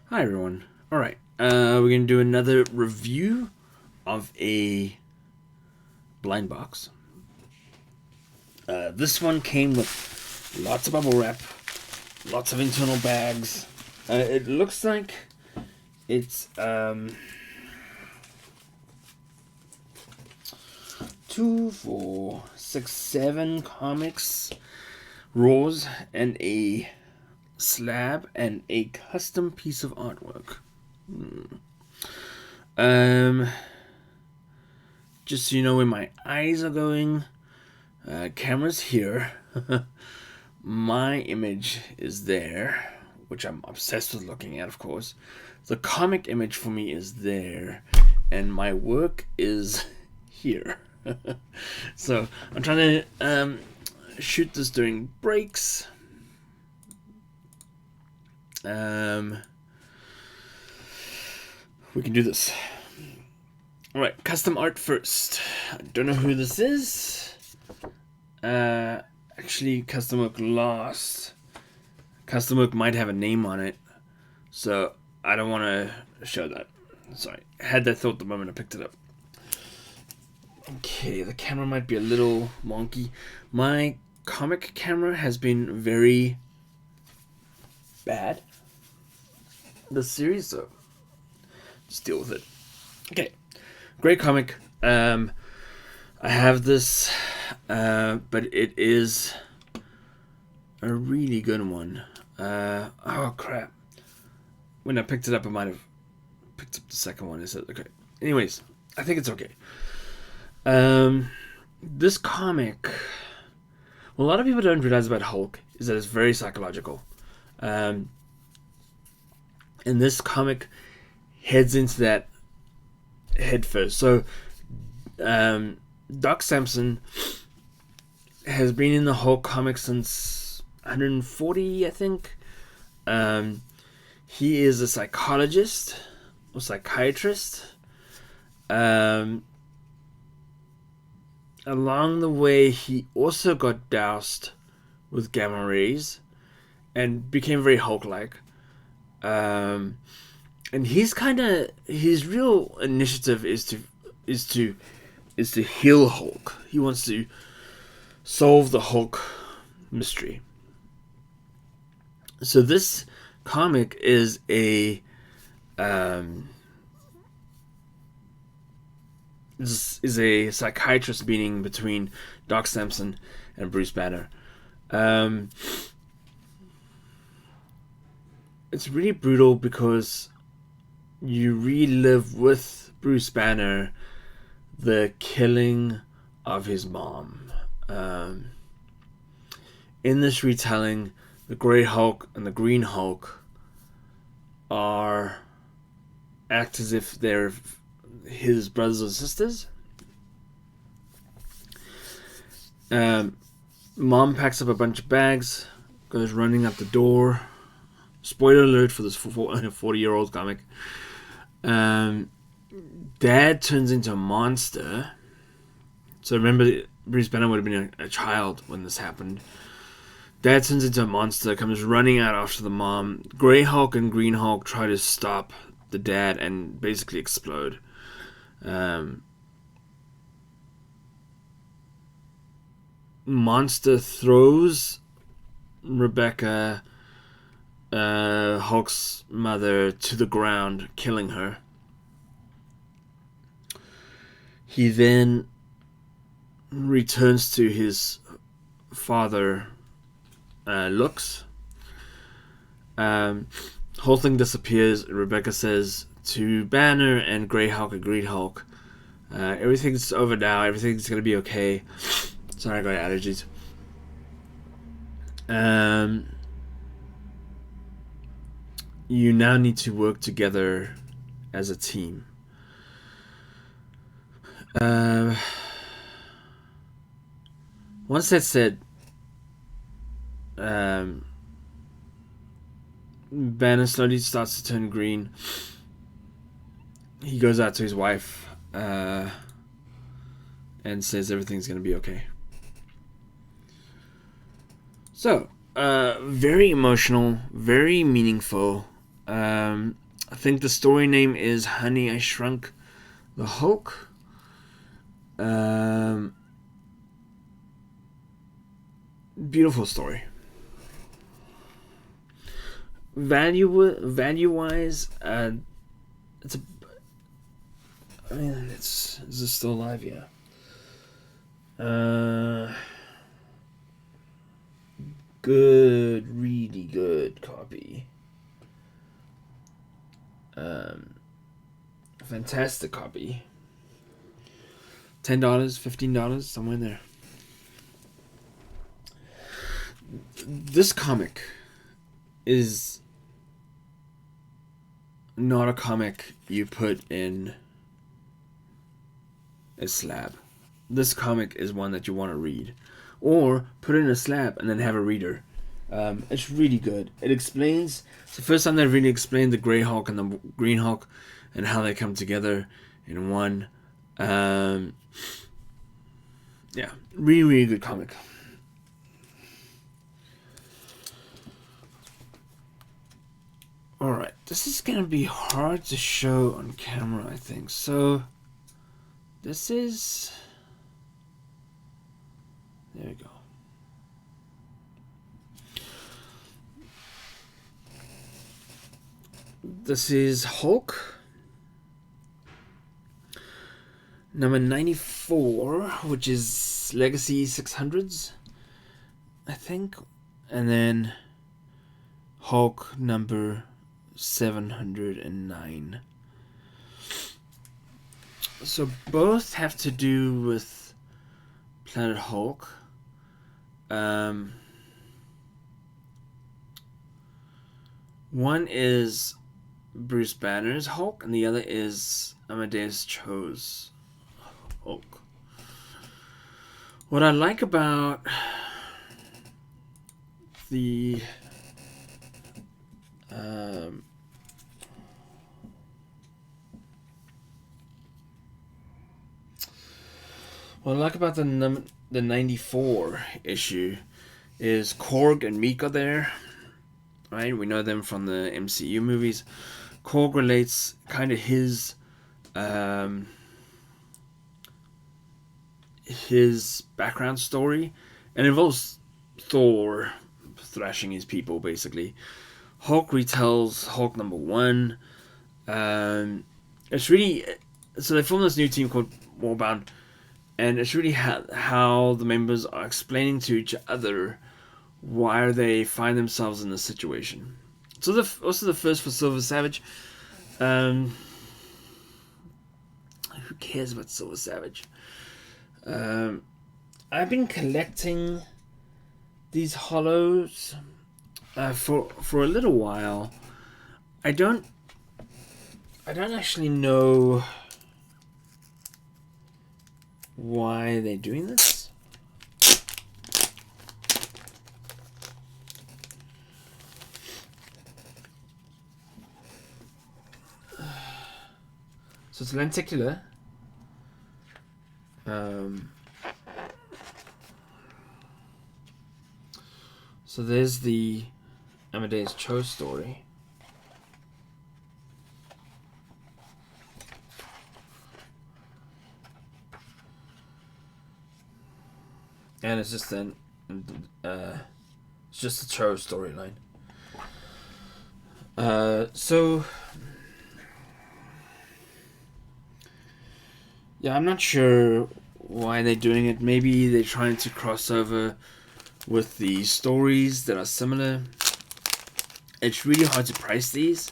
Hi everyone. Alright, we're gonna do another review of a blind box. This one came with lots of bubble wrap, lots of internal bags. It looks like it's 2, 4, 6, 7 comics, raws, and a slab and a custom piece of artwork. Um, just so you know where my eyes are going, camera's here. My image is there, which I'm obsessed with looking at, of course. The comic image for me is there, and my work is here. So I'm trying to shoot this during breaks. We can do this. Alright, custom art first. I don't know who this is. Actually, custom work lost. Custom work might have a name on it, so I don't want to show that. Sorry, I had that thought the moment I picked it up. Okay, the camera might be a little wonky. My comic camera has been very bad this series, so just deal with it. Okay, great comic. I have this, but it is a really good one. Oh crap! When I picked it up, I might have picked up the second one. I said, okay. Anyways, I think it's okay. This comic, what a lot of people don't realize about Hulk is that it's very psychological. And this comic heads into that head first. So, Doc Samson has been in the Hulk comic since 140, I think. He is a psychologist or psychiatrist. Along the way, he also got doused with gamma rays and became very Hulk-like. And his real initiative is to heal Hulk. He wants to solve the Hulk mystery. So this comic is a is a psychiatrist meeting between Doc Samson and Bruce Banner. It's really brutal because you relive with Bruce Banner the killing of his mom. In this retelling, the Grey Hulk and the Green Hulk act as if they're his brothers or sisters. Mom packs up a bunch of bags, goes running out the door. Spoiler alert for this 40-year-old comic. Dad turns into a monster. So remember, Bruce Banner would have been a child when this happened. Dad turns into a monster, comes running out after the mom. Grey Hulk and Green Hulk try to stop the dad and basically explode. Monster throws Rebecca, Hulk's mother, to the ground, killing her. He then returns to his father, Lux. Whole thing disappears. Rebecca says to Banner and Grey Hulk and Green Hulk, everything's over now. Everything's gonna be okay. Sorry, I got allergies. You now need to work together as a team. Once that's said, Banner slowly starts to turn green. He goes out to his wife and says everything's going to be okay. So, very emotional, very meaningful. I think the story name is Honey, I Shrunk the Hulk. Beautiful story. Value wise, it's a. I mean, is it still alive? Yeah. Good, really good copy. Fantastic copy. $10, $15, somewhere in there. This comic is not a comic you put in a slab. This comic is one that you want to read, or put it in a slab and then have a reader. It's really good. It explains. It's the first time they really explained the Grey Hulk and the Green Hulk and how they come together in one. Yeah, really, really good comic. Alright, this is gonna be hard to show on camera, I think. So, this is. There we go. This is Hulk. Number 94, which is Legacy 600s, I think. And then Hulk number 709. So both have to do with Planet Hulk. One is Bruce Banner's Hulk, and the other is Amadeus Cho's Hulk. What I like about the what I like about the 94 issue is Korg and Meek are there, right? We know them from the MCU movies. Korg relates kind of his background story, and involves Thor thrashing his people, basically. Hulk retells Hulk number 1. It's really, so they formed this new team called Warbound, and it's really how the members are explaining to each other why they find themselves in this situation. So also the first for Silver Savage. Who cares about Silver Savage? I've been collecting these hollows for a little while. I don't actually know why they're doing this. So it's lenticular. So there's the Amadeus Cho story. And it's just it's just the Cho storyline. So yeah, I'm not sure why they're doing it. Maybe they're trying to cross over with the stories that are similar. It's really hard to price these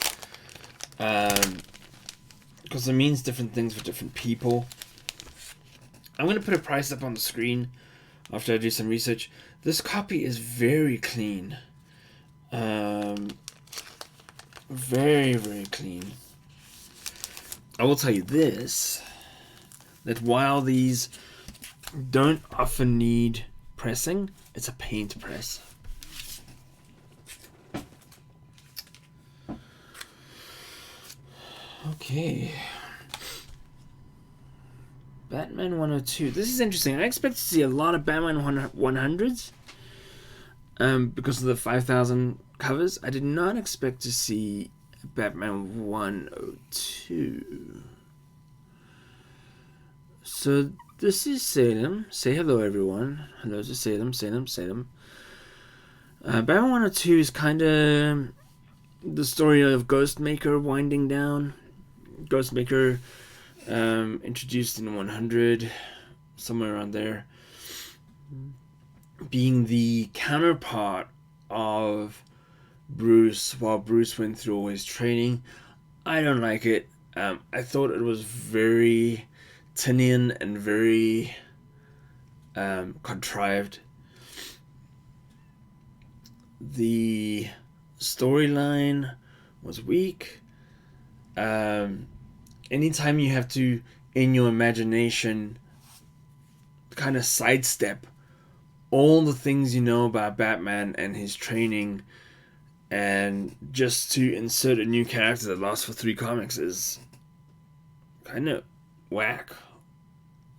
because it means different things for different people. I'm going to put a price up on the screen after I do some research. This copy is very clean. Very, very clean. I will tell you this, that while these don't often need pressing, it's a paint press. Okay. Batman 102. This is interesting. I expect to see a lot of Batman 100s because of the 5,000 covers. I did not expect to see Batman 102. So this is Salem. Say hello, everyone. Hello to Salem, Salem, Salem. Batman 102 is kind of the story of Ghostmaker winding down. Ghostmaker introduced in 100, somewhere around there, being the counterpart of Bruce while Bruce went through all his training. I don't like it. I thought it was very Tinian and very contrived. The storyline was weak. Anytime you have to, in your imagination, kind of sidestep all the things you know about Batman and his training, and just to insert a new character that lasts for 3 comics is kind of whack.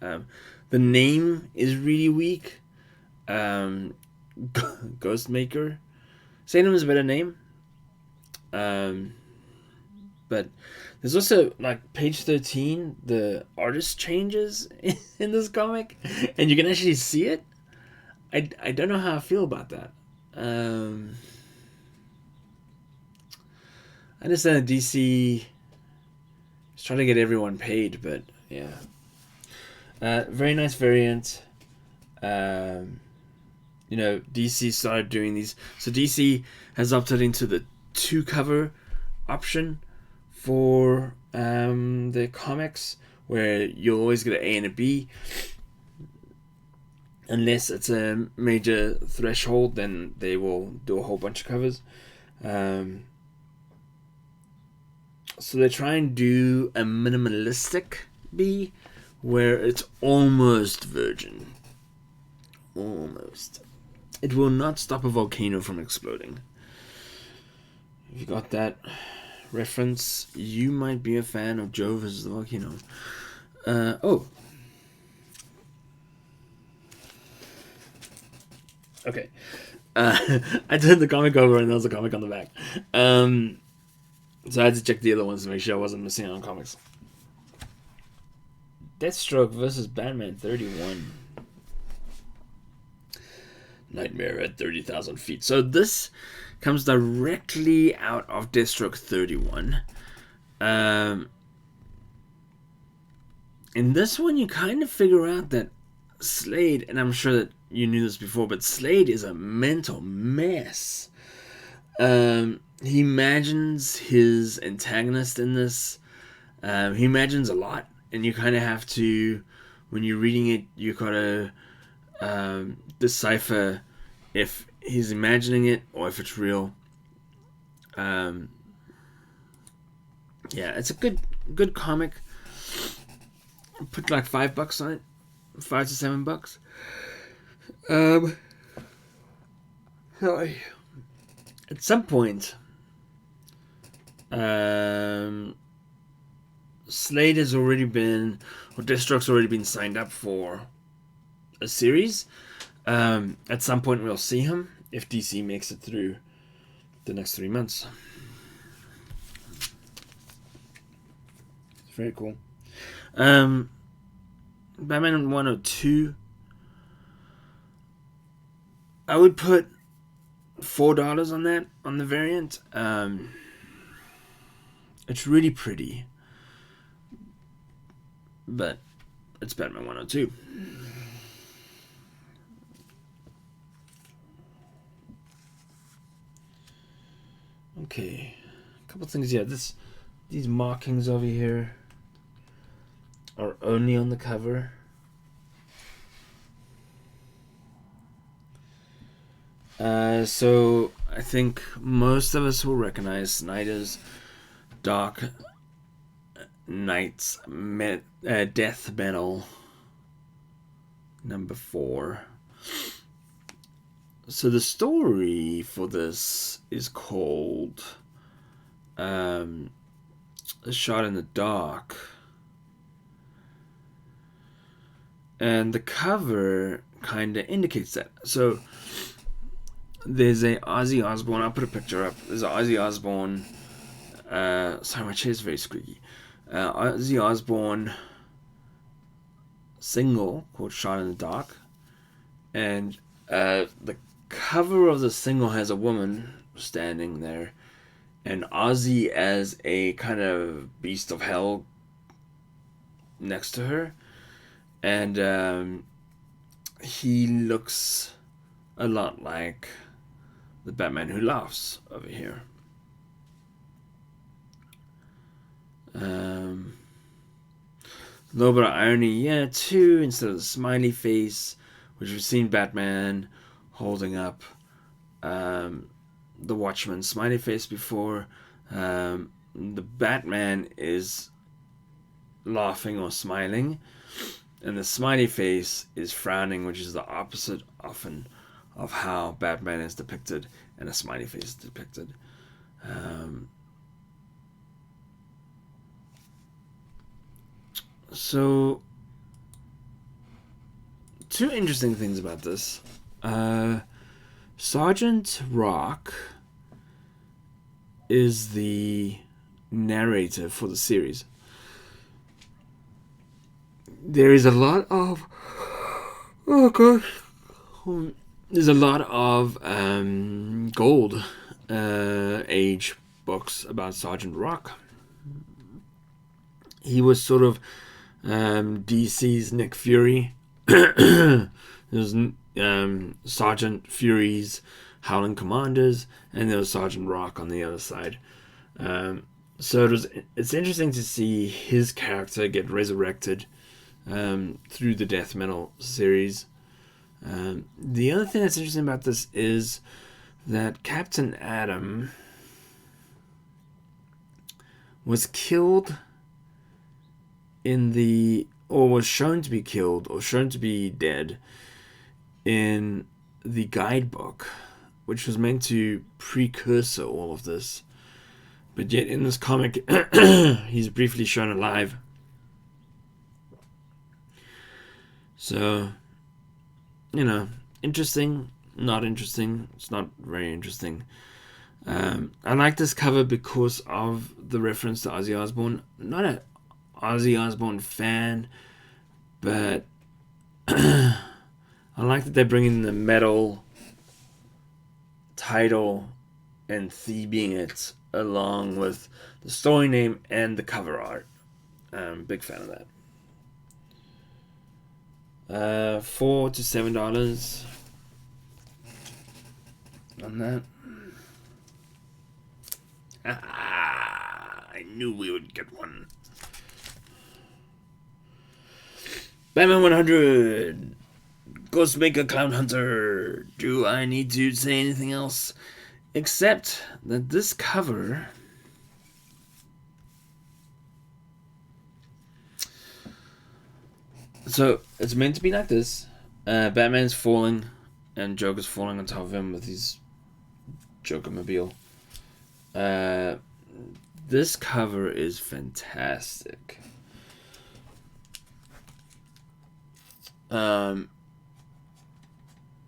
The name is really weak. Ghostmaker. Salem is a better name. But there's also, like, page 13, the artist changes in this comic, and you can actually see it. I don't know how I feel about that. I understand that DC is trying to get everyone paid, but yeah. Very nice variant. DC started doing these. So DC has opted into the 2 cover option for the comics, where you'll always get an A and a B. Unless it's a major threshold, then they will do a whole bunch of covers. So they try and do a minimalistic B, where it's almost virgin. Almost. It will not stop a volcano from exploding. If you got that reference, you might be a fan of Joe vs. the Volcano. Okay. I turned the comic over and there was a comic on the back. So I had to check the other ones to make sure I wasn't missing out on comics. Deathstroke versus Batman 31. Nightmare at 30,000 feet. So this comes directly out of Deathstroke 31. In this one, you kind of figure out that Slade, and I'm sure that you knew this before, but Slade is a mental mess. He imagines his antagonist in this. He imagines a lot, and you kind of have to, when you're reading it, you gotta decipher if he's imagining it or if it's real. Yeah, it's a good comic. Put like $5 on it, $5 to $7. Sorry. At some point, Slade has already been, or Deathstroke's already been signed up for a series. At some point, we'll see him if DC makes it through the next 3 months. It's very cool. Batman 102. I would put $4 on that, on the variant. It's really pretty, but it's Batman 102. Okay, a couple things. Yeah, these markings over here are only on the cover. So I think most of us will recognize Snyder's Dark Knight's Death Metal number 4. So the story for this is called A Shot in the Dark. And the cover kind of indicates that. So there's a Ozzy Osbourne, I'll put a picture up. There's an Ozzy Osbourne Sorry, my chair's very squeaky. Ozzy Osbourne single called "Shot in the Dark," and the cover of the single has a woman standing there, and Ozzy as a kind of beast of hell next to her, and he looks a lot like the Batman Who Laughs over here. A little bit of irony, too, instead of the smiley face, which we've seen Batman holding up the Watchman smiley face before. The Batman is laughing or smiling, and the smiley face is frowning, which is the opposite often of how Batman is depicted and a smiley face is depicted. So, two interesting things about this. Sergeant Rock is the narrator for the series. There is a lot of... Oh, gosh. There's a lot of gold age books about Sergeant Rock. He was sort of DC's Nick Fury. There's Sergeant Fury's Howling Commanders, and there was Sergeant Rock on the other side. So it's interesting to see his character get resurrected through the Death Metal series. The other thing that's interesting about this is that Captain Atom was killed or was shown to be killed or shown to be dead in the guidebook, which was meant to precursor all of this. But yet in this comic, he's briefly shown alive. So, interesting, not interesting. It's not very interesting. I like this cover because of the reference to Ozzy Osbourne. Not an Ozzy Osbourne fan, but I like that they're bringing the metal title and theming it along with the story name and the cover art. Big fan of that. $4 to $7 on that. I knew we would get one. Batman 100. Ghostmaker Clown Hunter. Do I need to say anything else? Except that this cover... So, it's meant to be like this. Batman's falling, and Joker's falling on top of him with his Joker-mobile. This cover is fantastic. Sorry,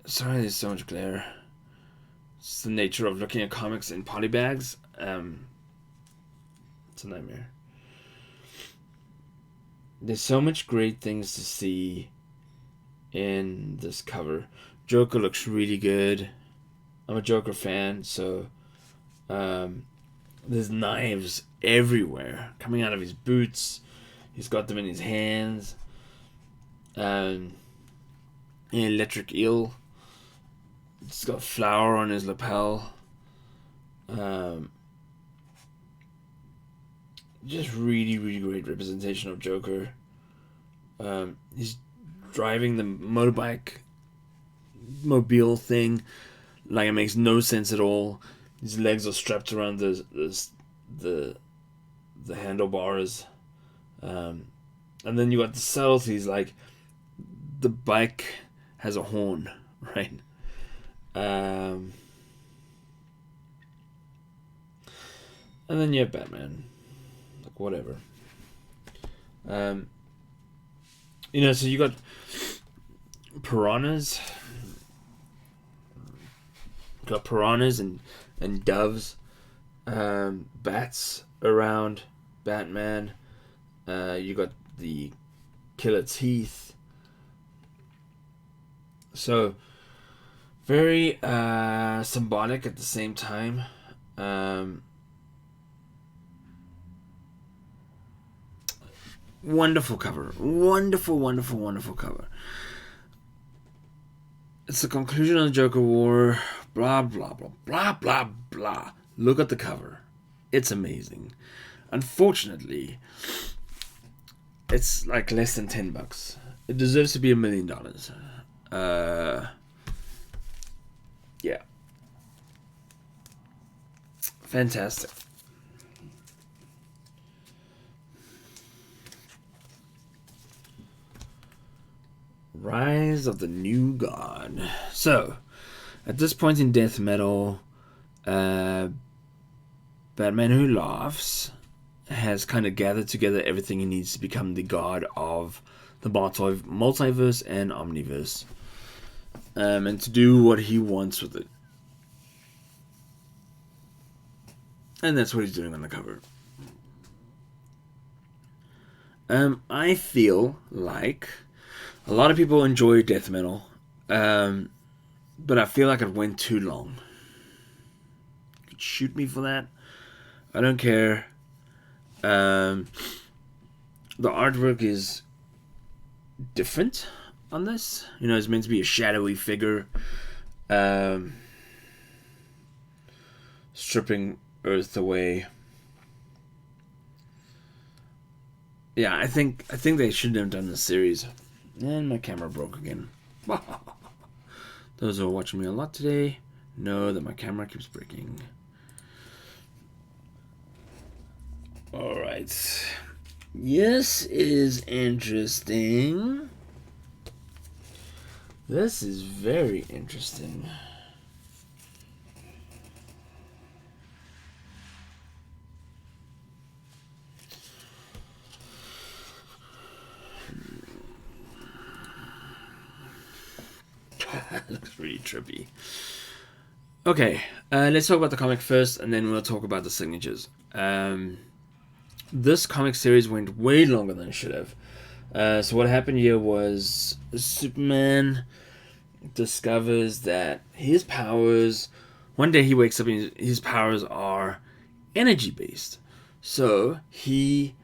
there's so much glare. It's the nature of looking at comics in polybags. It's a nightmare. There's so much great things to see in this cover. Joker looks really good. I'm a Joker fan, so there's knives everywhere coming out of his boots. He's got them in his hands. An electric eel. It's got flour on his lapel. Just really, really great representation of Joker. He's driving the motorbike mobile thing like it makes no sense at all. His legs are strapped around the handlebars, and then you got the subtleties like the bike has a horn, right? And then you have Batman. Like, whatever. So you got piranhas. You got piranhas and doves, bats, around Batman. You got the killer teeth. So very symbolic at the same time. Wonderful cover. Wonderful cover. It's the conclusion of the Joker War. Blah, blah, blah, blah, blah, blah. Look at the cover. It's amazing. Unfortunately, it's like less than $10. It deserves to be $1 million. Yeah. Fantastic. Rise of the New God. So, at this point in death metal, Batman Who Laughs has kind of gathered together everything he needs to become the god of the multiverse and omniverse, and to do what he wants with it. And that's what he's doing on the cover. I feel like a lot of people enjoy death metal, but I feel like it went too long. You could shoot me for that. I don't care. The artwork is different on this. You know, it's meant to be a shadowy figure, stripping Earth away. Yeah, I think they shouldn't have done this series. And my camera broke again. Those who are watching me a lot today know that my camera keeps breaking. Alright. This is interesting. This is very interesting. Looks really trippy. Okay, let's talk about the comic first, and then we'll talk about the signatures. This comic series went way longer than it should have. So what happened here was Superman discovers that his powers... One day he wakes up and his powers are energy-based. So he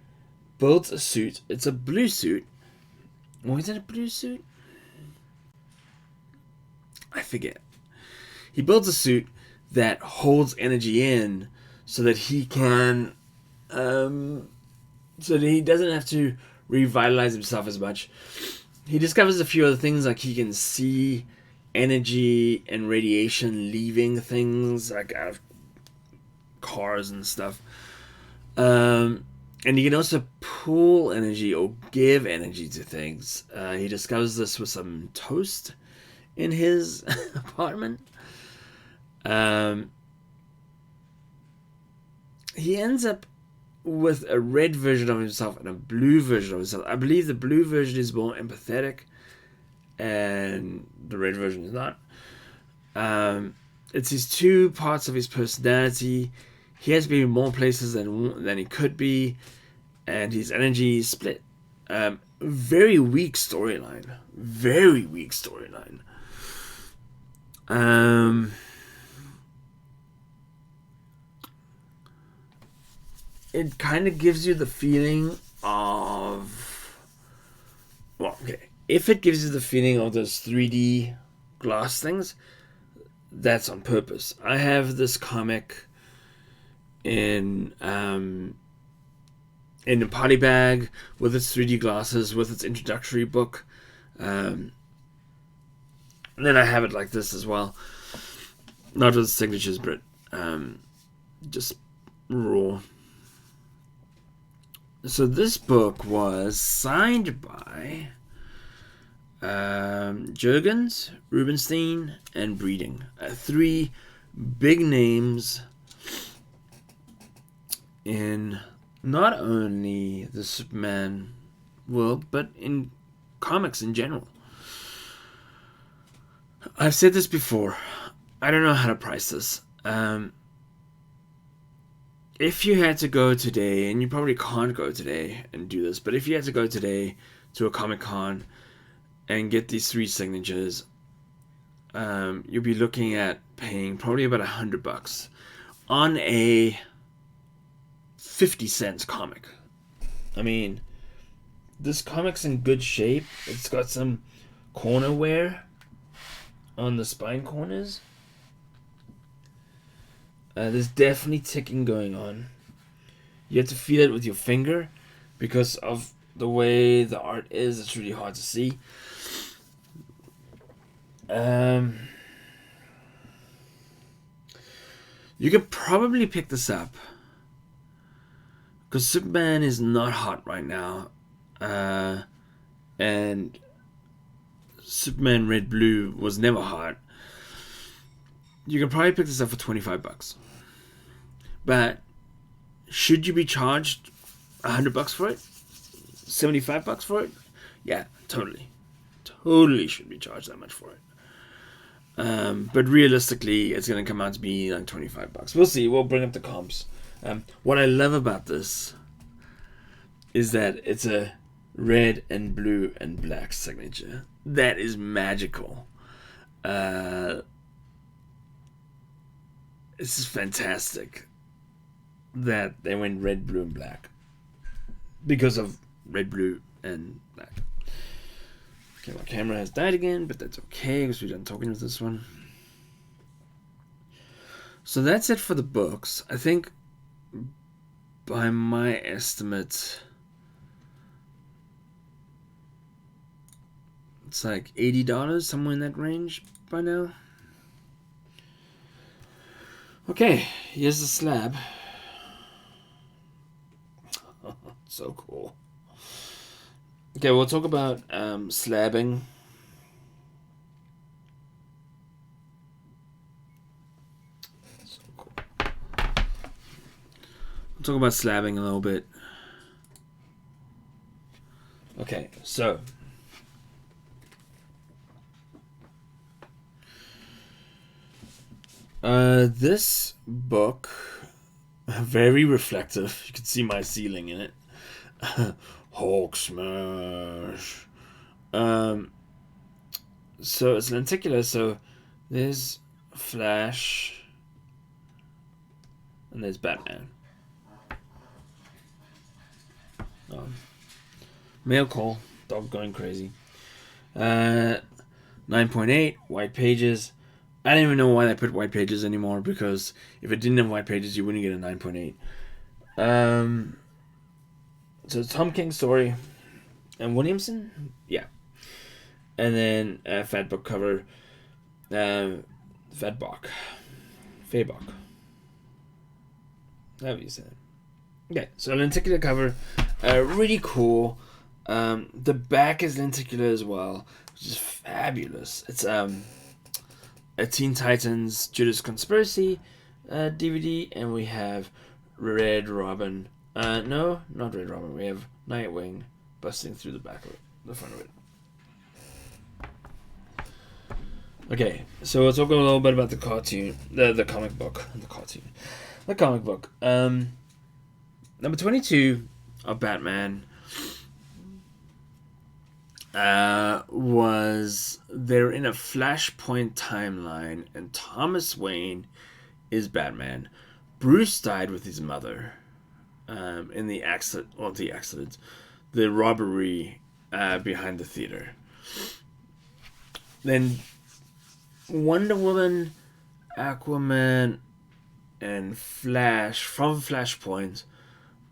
builds a suit. It's a blue suit. Or is it a blue suit? I forget. He builds a suit that holds energy in so that he can... so that he doesn't have to revitalize himself as much. He discovers a few other things, like he can see energy and radiation leaving things, like out of cars and stuff. And he can also pull energy or give energy to things. He discovers this with some toast in his apartment. He ends up with a red version of himself and a blue version of himself. I believe the blue version is more empathetic and the red version is not. It's his two parts of his personality. He has been in more places than he could be, and his energy is split. Very weak storyline. Very weak storyline. It kind of gives you the feeling of... Well, okay. If it gives you the feeling of those 3D glass things, that's on purpose. I have this comic in a party bag with its 3D glasses, with its introductory book. And then I have it like this as well. Not with signatures, but just raw. So this book was signed by Jurgens, Rubenstein, and Breeding. Three big names in not only the Superman world, but in comics in general. I've said this before. I don't know how to price this. if you had to go today, and you probably can't go today and do this, but if you had to go today to a Comic Con and get these 3 signatures, you'll be looking at paying probably about $100 on a 50 cents comic. I mean, this comic's in good shape. It's got some corner wear on the spine corners. There's definitely ticking going on. You have to feel it with your finger because of the way the art is. It's really hard to see. You could probably pick this up because Superman is not hot right now, and Superman Red Blue was never hot. You can probably pick this up for $25. But should you be charged $100 for it? $75 for it? Yeah, totally should be charged that much for it. But realistically, it's going to come out to be like $25. We'll see. We'll bring up the comps. What I love about this is that it's a red and blue and black signature. That is magical. This is fantastic that they went red, blue, and black because of red, blue, and black. Okay, my camera has died again, but that's okay because we're done talking with this one. So that's it for the books. I think by my estimate, it's like $80, somewhere in that range by now. Okay, here's the slab. So cool. Okay, we'll talk about slabbing. So cool. We'll talk about slabbing a little bit. Okay, so this book, very reflective. You can see my ceiling in it. Hulk smash. So it's lenticular. So there's Flash, and there's Batman. Mail call. Dog going crazy. 9.8 white pages. I don't even know why they put white pages anymore, because if it didn't have white pages, you wouldn't get a 9.8. So it's Tom King's story. And Williamson? Yeah. And then fat book cover. Fat Bach. Fabok. However you say it. Okay, so lenticular cover. Really cool. The back is lenticular as well, which is fabulous. It's a Teen Titans Judas Conspiracy DVD, and we have Red Robin. No, not Red Robin. We have Nightwing busting through the back of it, the front of it. Okay, so we'll talk a little bit about the cartoon, the comic book, the comic book. Number 22 of Batman was they're in a Flashpoint timeline, and Thomas Wayne is Batman. Bruce died with his mother in the accident, the robbery behind the theater. Then Wonder Woman, Aquaman, and Flash from Flashpoint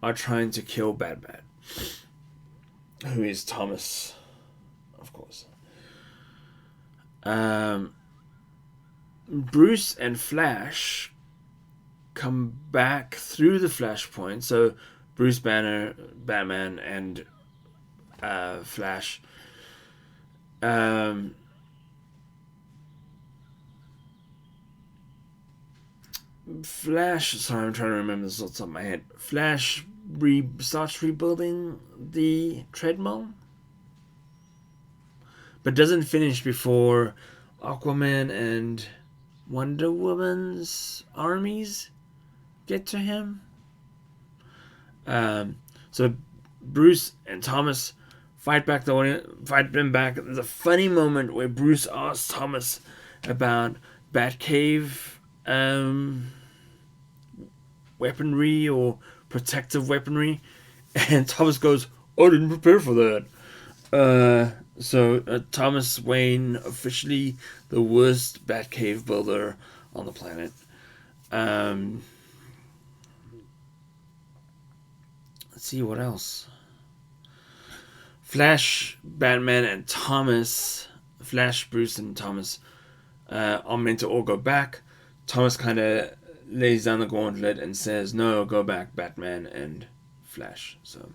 are trying to kill Batman, who is Thomas, of course. Bruce and Flash come back through the Flashpoint. So Bruce Banner, Batman, and Flash. Flash. Sorry, I'm trying to remember this off the top of my head. Flash starts rebuilding the treadmill, but doesn't finish before Aquaman and Wonder Woman's armies get to him. So Bruce and Thomas fight them back. There's a funny moment where Bruce asks Thomas about Batcave weaponry or protective weaponry, and Thomas goes, "I didn't prepare for that." So Thomas Wayne, officially the worst Batcave builder on the planet. Let's see what else. Flash, Batman, and Thomas. Flash, Bruce, and Thomas are meant to all go back. Thomas kind of lays down the gauntlet and says, "No, go back, Batman and Flash." So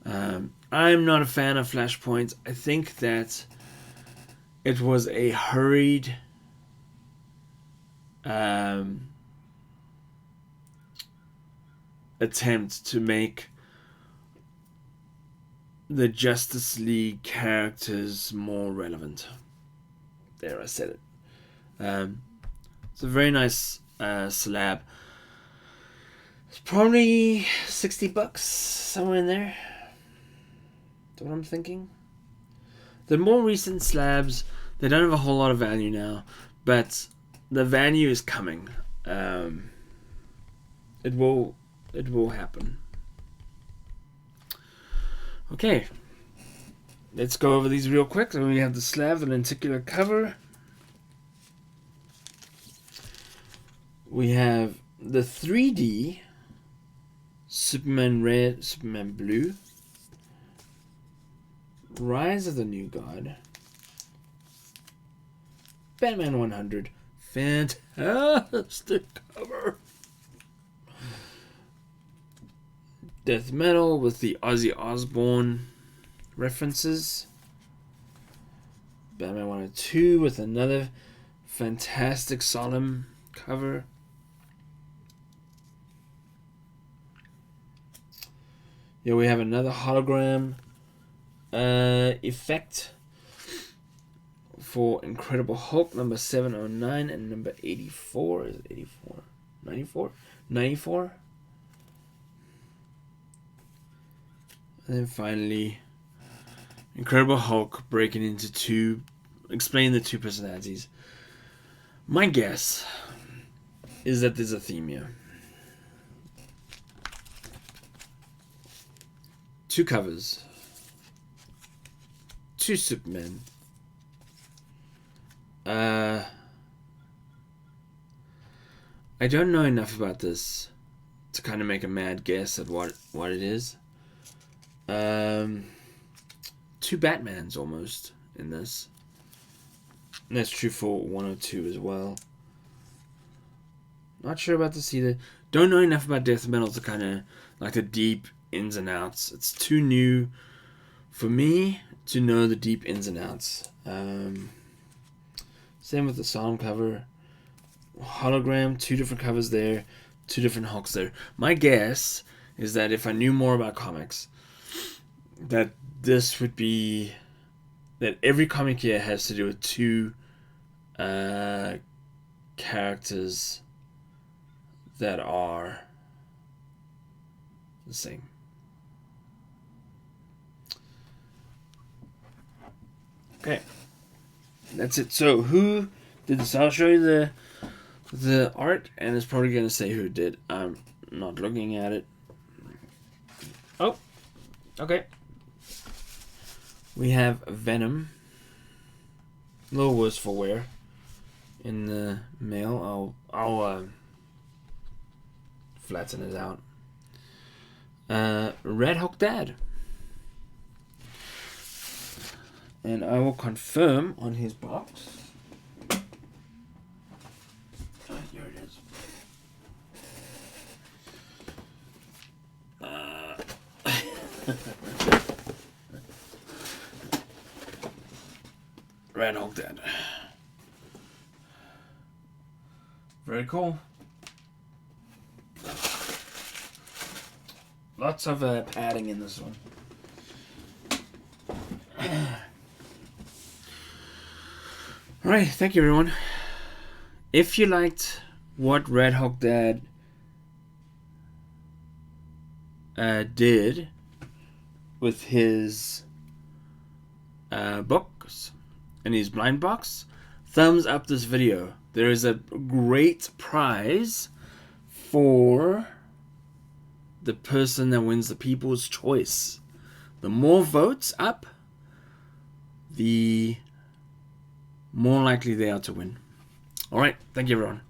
I'm not a fan of Flashpoint. I think that it was a hurried attempt to make the Justice League characters more relevant. There, I said it. It's a very nice slab. It's probably $60, somewhere in there. That's what I'm thinking. The more recent slabs, they don't have a whole lot of value now, but the value is coming. It will happen. Okay, let's go over these real quick. So we have the slab, the lenticular cover. We have the 3D Superman Red, Superman Blue, Rise of the New God, Batman 100, fantastic cover. Death Metal with the Ozzy Osbourne references. Batman 102 with another fantastic solemn cover. Here we have another hologram effect for Incredible Hulk number 709 and number 84. Is it 84? 94? 94? And then finally, Incredible Hulk breaking into two, explain the two personalities. My guess is that there's a theme here. Two covers. Two Supermen. I don't know enough about this to kind of make a mad guess at what it is. Two Batmans almost in this. And that's true for 102 as well. Not sure about this either. Don't know enough about Death Metal to kind of like the deep ins and outs. It's too new for me to know the deep ins and outs. Same with the Psalm cover. Hologram, two different covers there, two different Hulks there. My guess is that if I knew more about comics, that this would be that every comic here has to do with two characters that are the same. Okay, that's it. So who did this? I'll show you the art, and it's probably gonna say who did. I'm not looking at it. Oh, okay. We have Venom. A little worse for wear in the mail. I'll flatten it out. radhulkdad. And I will confirm on his box. Here it is. radhulkdad. Very cool. Lots of padding in this one. Alright, thank you everyone. If you liked what radhulkdad did with his books and his blind box, thumbs up this video. There is a great prize for the person that wins the People's Choice. The more votes up, the more likely they are to win. Alright, thank you everyone.